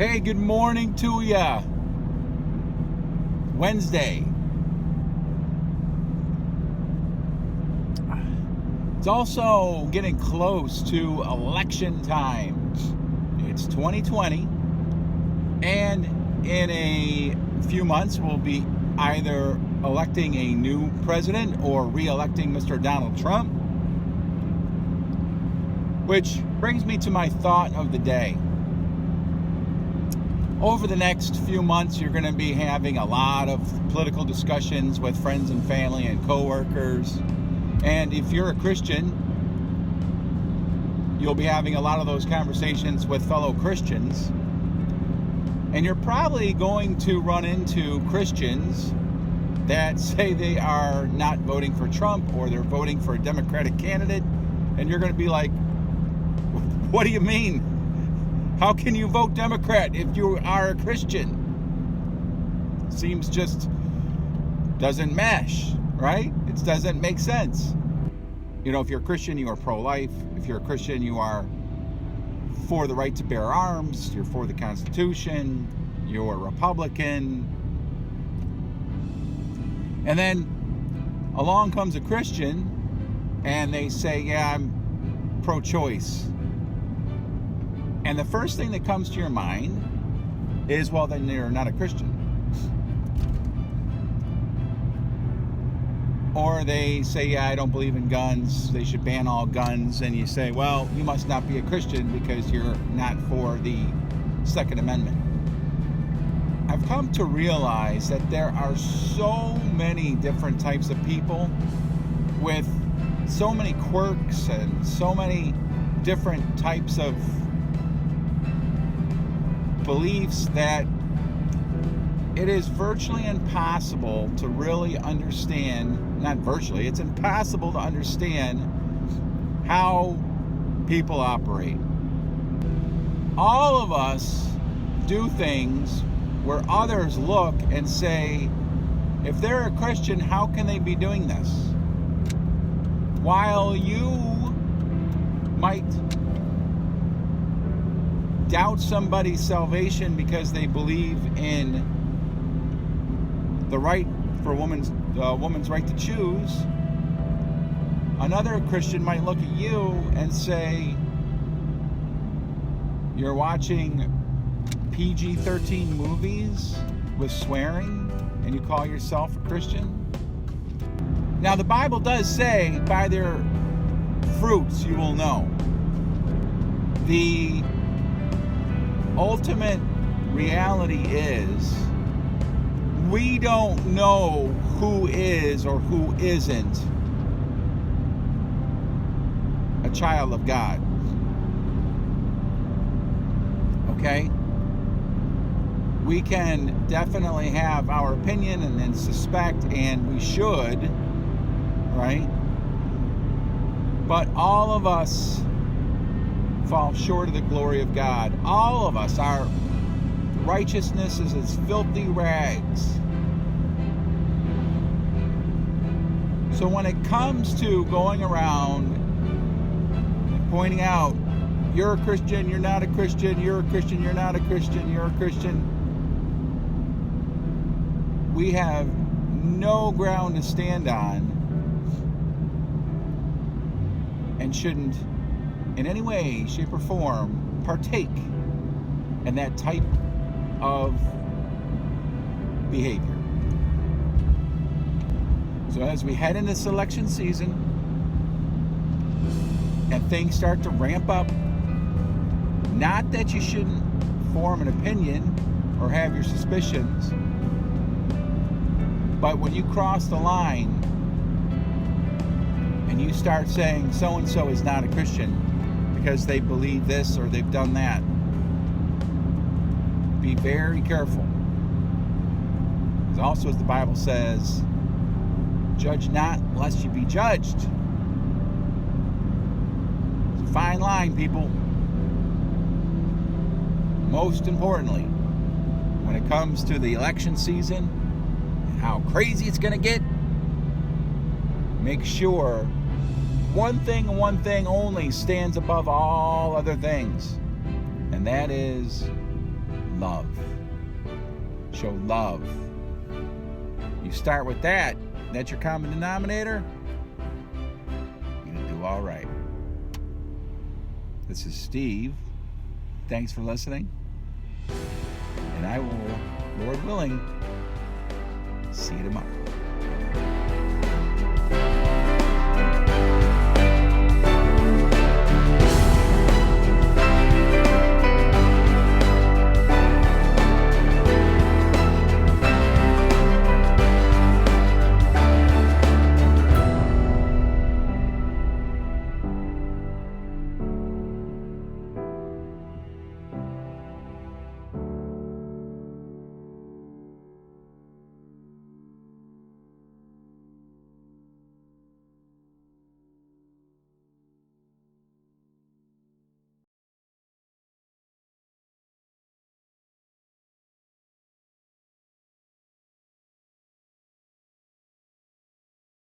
Hey, good morning to ya. Wednesday. It's also getting close to election time. It's 2020, and in a few months we'll be either electing a new president or re-electing Mr. Donald Trump. Which brings me to my thought of the day. Over the next few months, you're going to be having a lot of political discussions with friends and family and coworkers. And if you're a Christian, you'll be having a lot of those conversations with fellow Christians. And you're probably going to run into Christians that say they are not voting for Trump or they're voting for a Democratic candidate. And you're going to be like, what do you mean? How can you vote Democrat if you are a Christian? Seems just doesn't mesh, right? It doesn't make sense. You know, if you're a Christian, you are pro-life. If you're a Christian, you are for the right to bear arms. You're for the Constitution. You're a Republican. And then along comes a Christian and they say, yeah, I'm pro-choice. And the first thing that comes to your mind is, well, then you're not a Christian. Or they say, yeah, I don't believe in guns. They should ban all guns. And you say, well, you must not be a Christian because you're not for the Second Amendment. I've come to realize that there are so many different types of people with so many quirks and so many different types of beliefs that it is virtually impossible to really understand, not virtually, it's impossible to understand how people operate. All of us do things where others look and say, if they're a Christian, how can they be doing this? While you might doubt somebody's salvation because they believe in the right for a woman's right to choose, another Christian might look at you and say, you're watching PG-13 movies with swearing and you call yourself a Christian? Now, the Bible does say, by their fruits you will know. The ultimate reality is we don't know who is or who isn't a child of God. Okay? We can definitely have our opinion and then suspect, and we should, right? But all of us fall short of the glory of God. All of us, our righteousness is as filthy rags. So when it comes to going around and pointing out, you're a Christian, you're not a Christian, you're a Christian, you're not a Christian, you're a Christian, we have no ground to stand on and shouldn't in any way, shape, or form partake in that type of behavior. So as we head into this election season and things start to ramp up, not that you shouldn't form an opinion or have your suspicions, but when you cross the line and you start saying so-and-so is not a Christian because they believe this or they've done that, be very careful. Because also, as the Bible says, judge not lest you be judged. It's a fine line, people. Most importantly, when it comes to the election season and how crazy it's going to get, make sure one thing and one thing only stands above all other things, and that is love. Show love. You start with that, that's your common denominator, you're going to do all right. This is Steve. Thanks for listening. And I will, Lord willing, see you tomorrow.